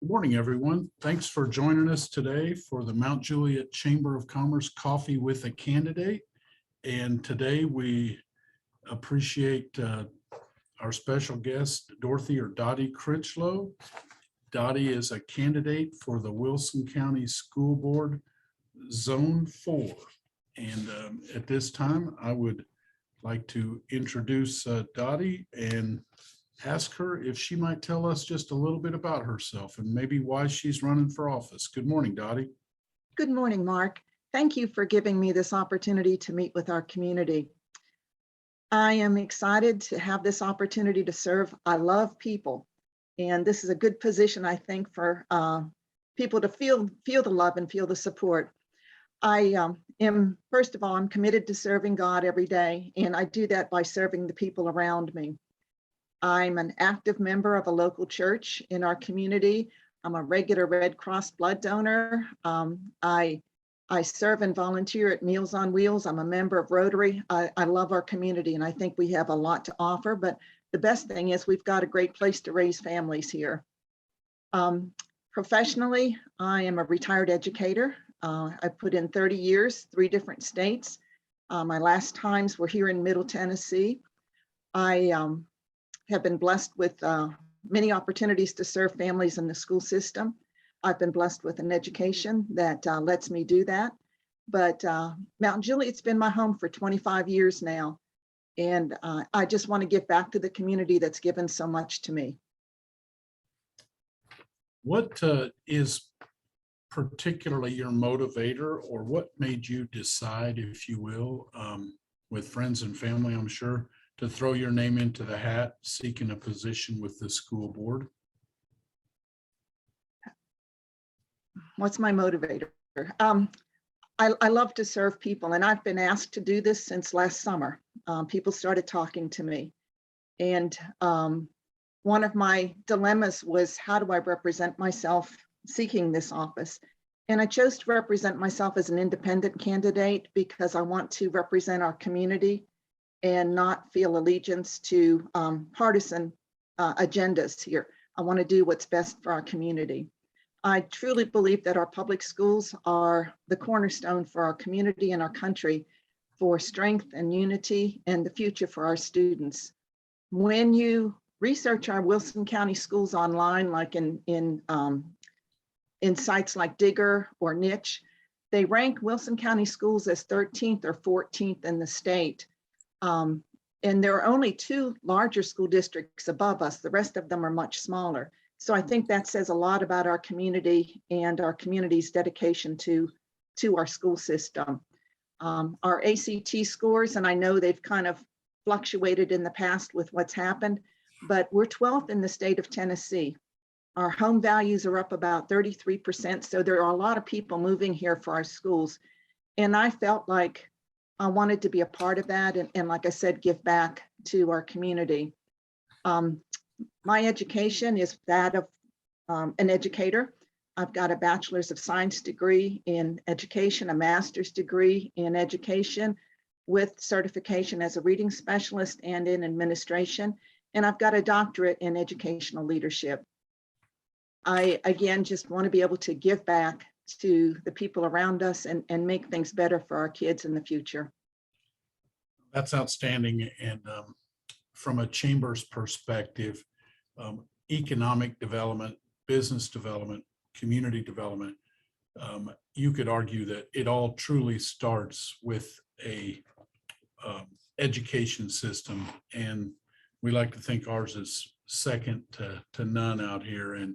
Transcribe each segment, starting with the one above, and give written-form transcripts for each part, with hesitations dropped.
Good morning, everyone. Thanks for joining us today for the Mount Juliet Chamber of Commerce Coffee with a Candidate. And today we appreciate our special guest, Dorothy or Dottie Critchlow. Dottie is a candidate for the Wilson County School Board Zone 4. And at this time, I would like to introduce Dottie and ask her if she might tell us just a little bit about herself and maybe why she's running for office. Good morning, Dottie. Good morning, Mark. Thank you for giving me this opportunity to meet with our community. I am excited to have this opportunity to serve. I love people, and this is a good position, I think, for people to feel the love and feel the support. I am, first of all, I'm committed to serving God every day, and I do that by serving the people around me. I'm an active member of a local church in our community. I'm a regular Red Cross blood donor. I serve and volunteer at Meals on Wheels. I'm a member of Rotary. I love our community, and I think we have a lot to offer, but the best thing is we've got a great place to raise families here. Professionally, I am a retired educator. I put in 30 years, 3 different states. My last times were here in Middle Tennessee. I have been blessed with many opportunities to serve families in the school system. I've been blessed with an education that lets me do that. But Mount Juliet's been my home for 25 years now. And I just want to give back to the community that's given so much to me. What is particularly your motivator, or what made you decide, if you will, with friends and family, I'm sure, to throw your name into the hat seeking a position with the school board? What's my motivator? I love to serve people, and I've been asked to do this since last summer. People started talking to me, and one of my dilemmas was, how do I represent myself seeking this office? And I chose to represent myself as an independent candidate because I want to represent our community and not feel allegiance to partisan agendas here. I want to do what's best for our community. I truly believe that our public schools are the cornerstone for our community and our country for strength and unity and the future for our students. When you research our Wilson County schools online, like in sites like Digger or Niche, they rank Wilson County schools as 13th or 14th in the state. And there are only 2 larger school districts above us. The rest of them are much smaller. So I think that says a lot about our community and our community's dedication to our school system. Our ACT scores, and I know they've kind of fluctuated in the past with what's happened, but we're 12th in the state of Tennessee. Our home values are up about 33%. So there are a lot of people moving here for our schools. And I felt like I wanted to be a part of that, and like I said, give back to our community. My education is that of an educator. I've got a bachelor's of science degree in education, a master's degree in education with certification as a reading specialist and in administration. And I've got a doctorate in educational leadership. I, again, just want to be able to give back to the people around us and make things better for our kids in the future. That's outstanding. And from a chamber's perspective, economic development, business development, community development, you could argue that it all truly starts with a education system. And we like to think ours is second to none out here. And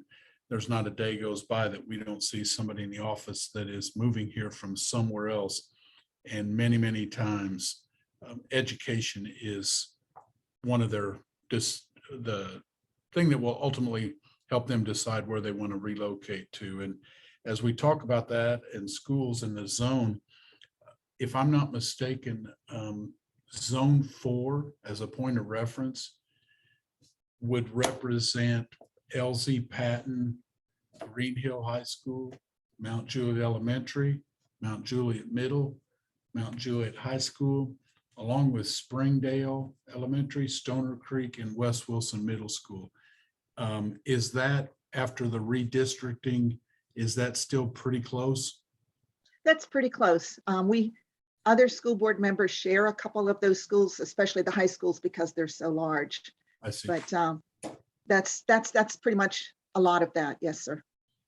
there's not a day goes by that we don't see somebody in the office that is moving here from somewhere else. And many, many times, education is one of their, the thing that will ultimately help them decide where they want to relocate to. And as we talk about that and schools in the zone, if I'm not mistaken, Zone 4 as a point of reference would represent LZ Patton, Green Hill High School, Mount Juliet Elementary, Mount Juliet Middle, Mount Juliet High School, along with Springdale Elementary, Stoner Creek, and West Wilson Middle School. Is that after the redistricting, is that still pretty close? That's pretty close. Other school board members share a couple of those schools, especially the high schools, because they're so large. I see. But that's pretty much a lot of that. Yes, sir.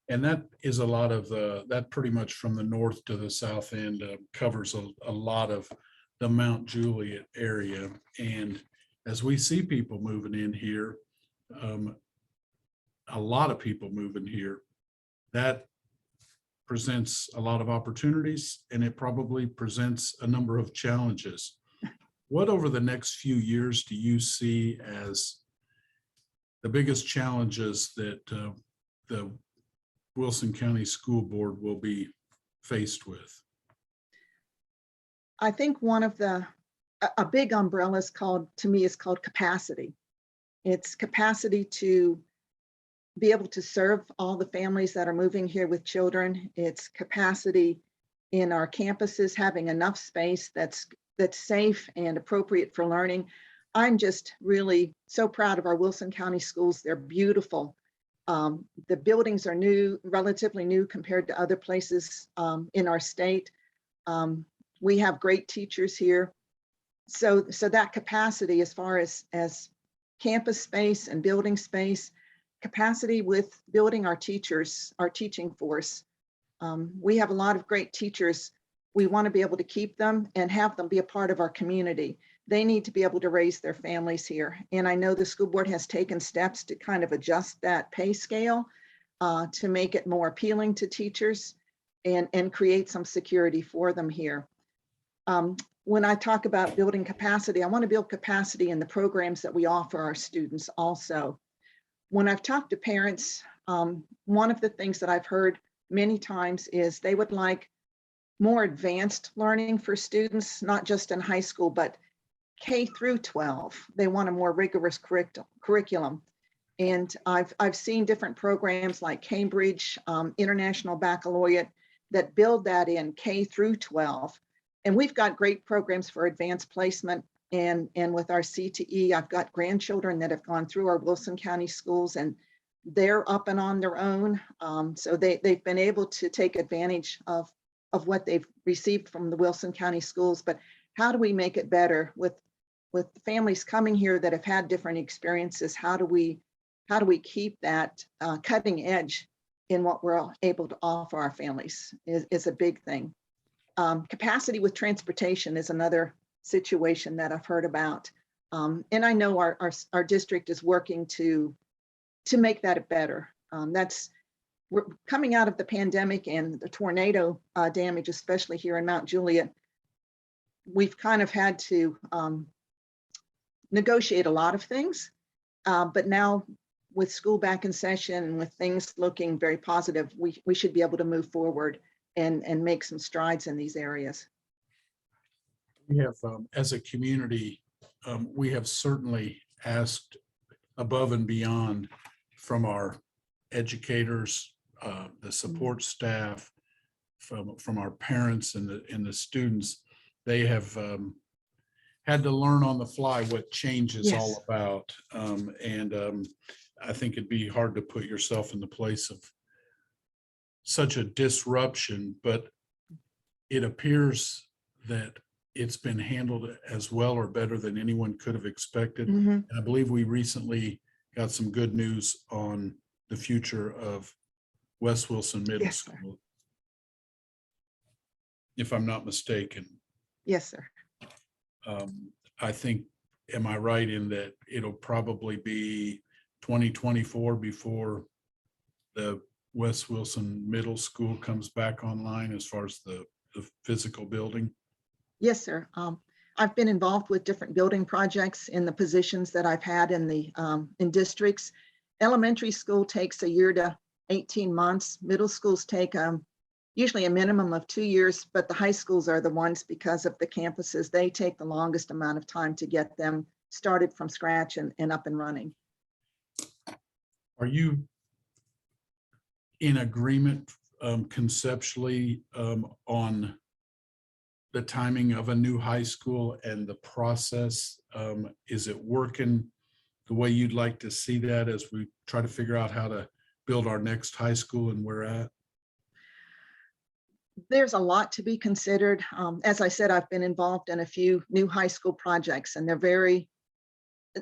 And that is a lot of that pretty much from the north to the south end covers a lot of the Mount Juliet area. And as we see people moving in here, a lot of people moving here, that presents a lot of opportunities, and it probably presents a number of challenges. What over the next few years do you see as the biggest challenges that the Wilson County School Board will be faced with? I think one of a big umbrella is called capacity. It's capacity to be able to serve all the families that are moving here with children. It's capacity in our campuses, having enough space that's safe and appropriate for learning. I'm just really so proud of our Wilson County schools. They're beautiful. The buildings are new, relatively new compared to other places in our state. We have great teachers here. So that capacity as far as campus space and building space, capacity with building our teachers, our teaching force. We have a lot of great teachers. We want to be able to keep them and have them be a part of our community. They need to be able to raise their families here. And I know the school board has taken steps to kind of adjust that pay scale to make it more appealing to teachers and create some security for them here. When I talk about building capacity, I want to build capacity in the programs that we offer our students also. When I've talked to parents, one of the things that I've heard many times is they would like more advanced learning for students, not just in high school, but K through 12. They want a more rigorous curriculum. And I've seen different programs like Cambridge International Baccalaureate that build that in K through 12. And we've got great programs for advanced placement. And with our CTE, I've got grandchildren that have gone through our Wilson County schools, and they're up and on their own. So they've been able to take advantage of what they've received from the Wilson County schools. But how do we make it better with families coming here that have had different experiences? How do we keep that cutting edge in what we're able to offer our families is a big thing. Capacity with transportation is another situation that I've heard about. And I know our district is working to make that better. We're coming out of the pandemic and the tornado damage, especially here in Mount Juliet. We've kind of had to negotiate a lot of things, but now with school back in session and with things looking very positive, we should be able to move forward and make some strides in these areas. We have, as a community, we have certainly asked above and beyond from our educators, the support staff, from our parents and the students. They have had to learn on the fly what change is all about. And I think it'd be hard to put yourself in the place of such a disruption, but it appears that it's been handled as well or better than anyone could have expected. Mm-hmm. And I believe we recently got some good news on the future of West Wilson Middle School, if I'm not mistaken. Yes, sir. I think, am I right in that it'll probably be 2024 before the West Wilson Middle School comes back online as far as the physical building? Yes, sir. I've been involved with different building projects in the positions that I've had in districts. Elementary school takes a year to 18 months. Middle schools take usually a minimum of 2 years, but the high schools are the ones, because of the campuses, they take the longest amount of time to get them started from scratch and up and running. Are you in agreement conceptually on the timing of a new high school and the process? Is it working the way you'd like to see that as we try to figure out how to build our next high school and we're at? There's a lot to be considered. As I said, I've been involved in a few new high school projects, and they're very,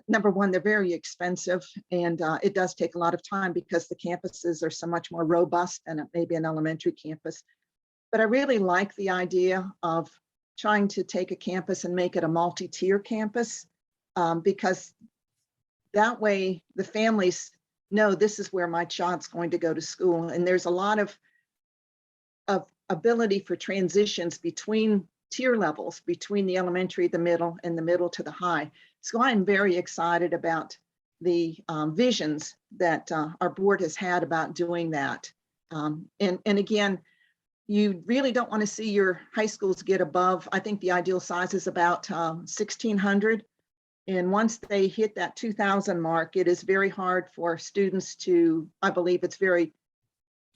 number one, they're very expensive, and it does take a lot of time because the campuses are so much more robust than maybe an elementary campus. But I really like the idea of trying to take a campus and make it a multi-tier campus, because that way the families know this is where my child's going to go to school. And there's a lot of ability for transitions between tier levels, between the elementary, the middle, and the middle to the high. So I'm very excited about the visions that our board has had about doing that. And again, you really don't want to see your high schools get above, I think the ideal size is about 1,600. And once they hit that 2,000 mark, it is very hard for students to, I believe it's very,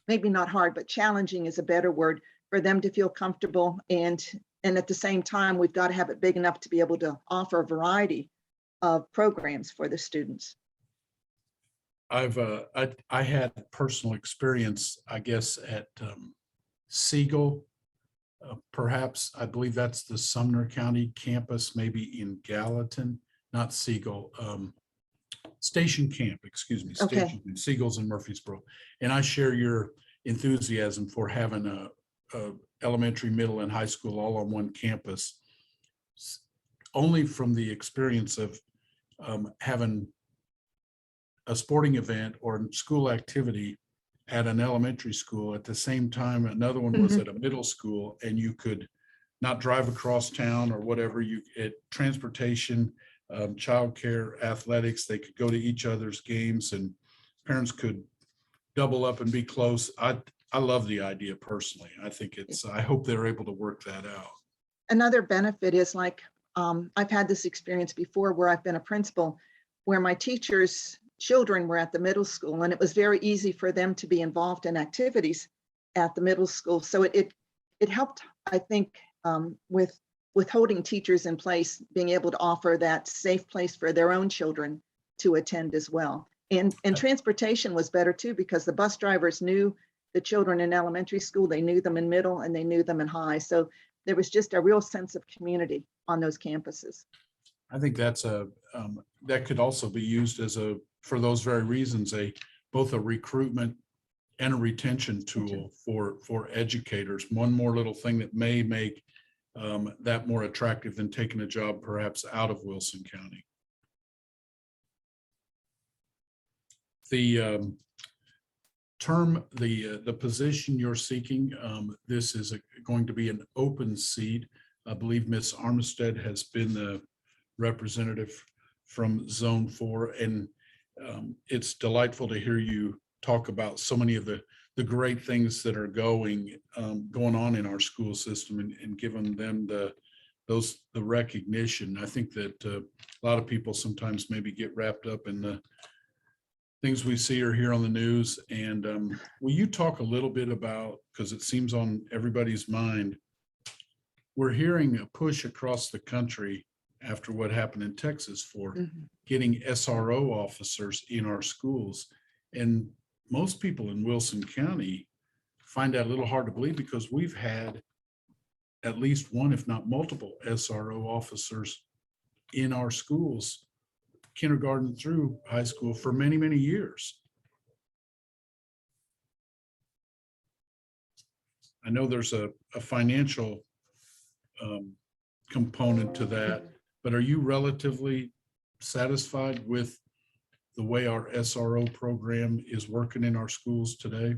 maybe not hard, but challenging is a better word, for them to feel comfortable. And at the same time, we've got to have it big enough to be able to offer a variety of programs for the students. I had personal experience, I guess, at Siegel, perhaps, I believe that's the Sumner County campus, maybe in Gallatin, not Siegel, Station Camp, excuse me, Okay. Station Camp, Siegel's in Murfreesboro. And I share your enthusiasm for having a elementary, middle, and high school all on one campus, only from the experience of having a sporting event or school activity at an elementary school at the same time another one was at a middle school, and you could not drive across town or whatever, transportation, childcare, athletics, they could go to each other's games and parents could double up and be close. I love the idea personally. I think I hope they're able to work that out. Another benefit is like, I've had this experience before where I've been a principal, where my teachers' children were at the middle school, and it was very easy for them to be involved in activities at the middle school. So it helped, I think, with holding teachers in place, being able to offer that safe place for their own children to attend as well. And transportation was better too, because the bus drivers knew the children in elementary school, they knew them in middle, and they knew them in high. So there was just a real sense of community on those campuses. I think that's that could also be used as for those very reasons, both a recruitment and a retention tool for educators. One more little thing that may make that more attractive than taking a job perhaps out of Wilson County. The the position you're seeking, this is going to be an open seat. I believe Ms. Armistead has been the representative from Zone 4, and it's delightful to hear you talk about so many of the great things that are going on in our school system, and giving them the recognition. I think that a lot of people sometimes maybe get wrapped up in the things we see or hear on the news. And will you talk a little bit about, because it seems on everybody's mind, we're hearing a push across the country after what happened in Texas for getting SRO officers in our schools. And most people in Wilson County find that a little hard to believe, because we've had at least one, if not multiple, SRO officers in our schools, kindergarten through high school, for many, many years. I know there's a financial component to that, but are you relatively satisfied with the way our SRO program is working in our schools today?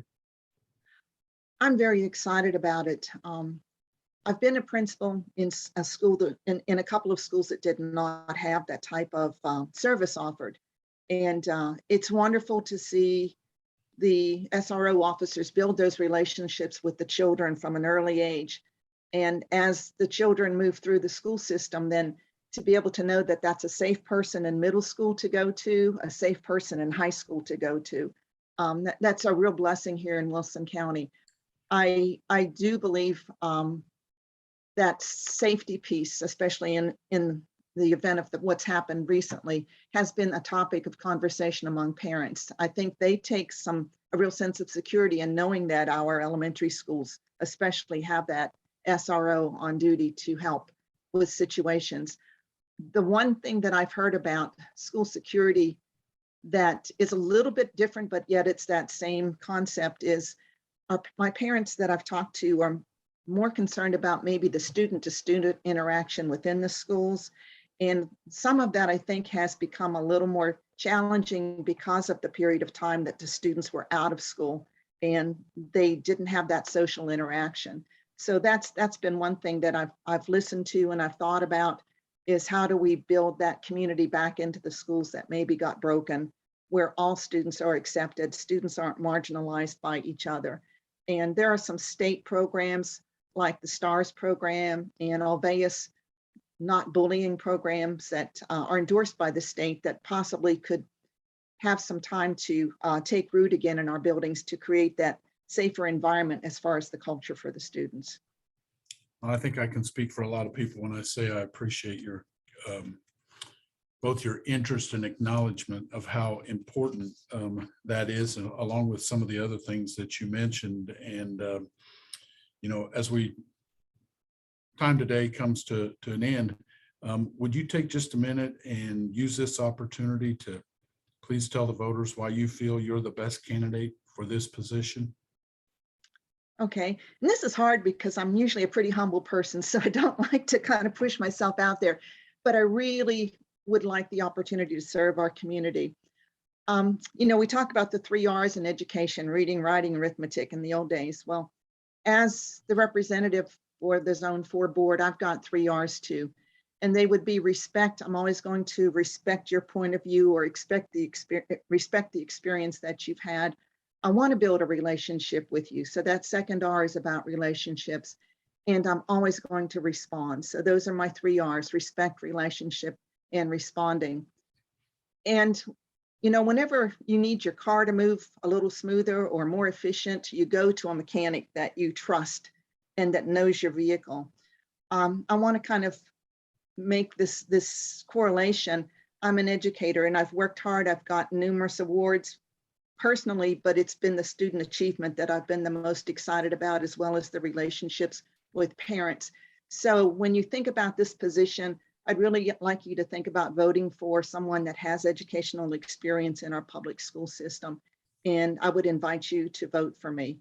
I'm very excited about it. I've been a principal in a school in a couple of schools that did not have that type of service offered. And it's wonderful to see the SRO officers build those relationships with the children from an early age. And as the children move through the school system, then to be able to know that that's a safe person in middle school to go to, a safe person in high school to go to. That's a real blessing here in Wilson County. I do believe that safety piece, especially in the event of what's happened recently, has been a topic of conversation among parents. I think they take some a real sense of security and knowing that our elementary schools especially have that SRO on duty to help with situations. The one thing that I've heard about school security that is a little bit different, but yet it's that same concept is my parents that I've talked to are more concerned about maybe the student to student interaction within the schools. And some of that I think has become a little more challenging because of the period of time that the students were out of school and they didn't have that social interaction. So that's been one thing that I've listened to and I've thought about is how do we build that community back into the schools that maybe got broken, where all students are accepted, students aren't marginalized by each other. And there are some state programs like the STARS program and Alveus not bullying programs that are endorsed by the state that possibly could have some time to take root again in our buildings to create that safer environment as far as the culture for the students. I think I can speak for a lot of people when I say I appreciate your both your interest and acknowledgement of how important that is, along with some of the other things that you mentioned. And you know, as time today comes to an end, would you take just a minute and use this opportunity to please tell the voters why you feel you're the best candidate for this position? Okay, and this is hard because I'm usually a pretty humble person, so I don't like to kind of push myself out there, but I really would like the opportunity to serve our community. You know, we talk about the 3 R's in education, reading, writing, arithmetic in the old days. Well, as the representative for the Zone 4 board, I've got 3 R's too, and they would be respect. I'm always going to respect your point of view or respect the experience that you've had. I want to build a relationship with you. So that second R is about relationships, and I'm always going to respond. So those are my 3 R's: respect, relationship, and responding. And you know, whenever you need your car to move a little smoother or more efficient, you go to a mechanic that you trust and that knows your vehicle. I want to kind of make this correlation. I'm an educator and I've worked hard. I've got numerous awards personally, but it's been the student achievement that I've been the most excited about, as well as the relationships with parents. So when you think about this position, I'd really like you to think about voting for someone that has educational experience in our public school system. And I would invite you to vote for me.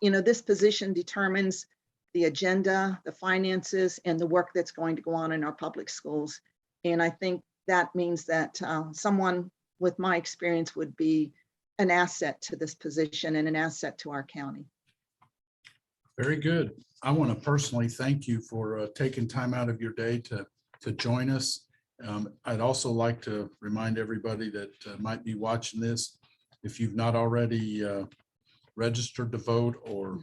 You know, this position determines the agenda, the finances, and the work that's going to go on in our public schools. And I think that means that someone with my experience would be an asset to this position and an asset to our county. Very good. I want to personally thank you for taking time out of your day to join us. I'd also like to remind everybody that might be watching this, if you've not already registered to vote, or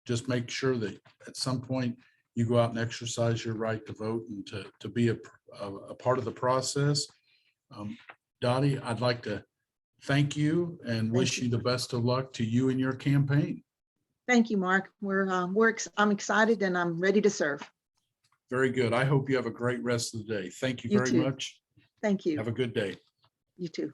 just make sure that at some point you go out and exercise your right to vote and to be a part of the process. Dottie, I'd like to thank you and wish you the best of luck to you and your campaign. Thank you, Mark. I'm excited and I'm ready to serve. Very good. I hope you have a great rest of the day. Thank you You very too. much. Thank you. Have a good day. You too.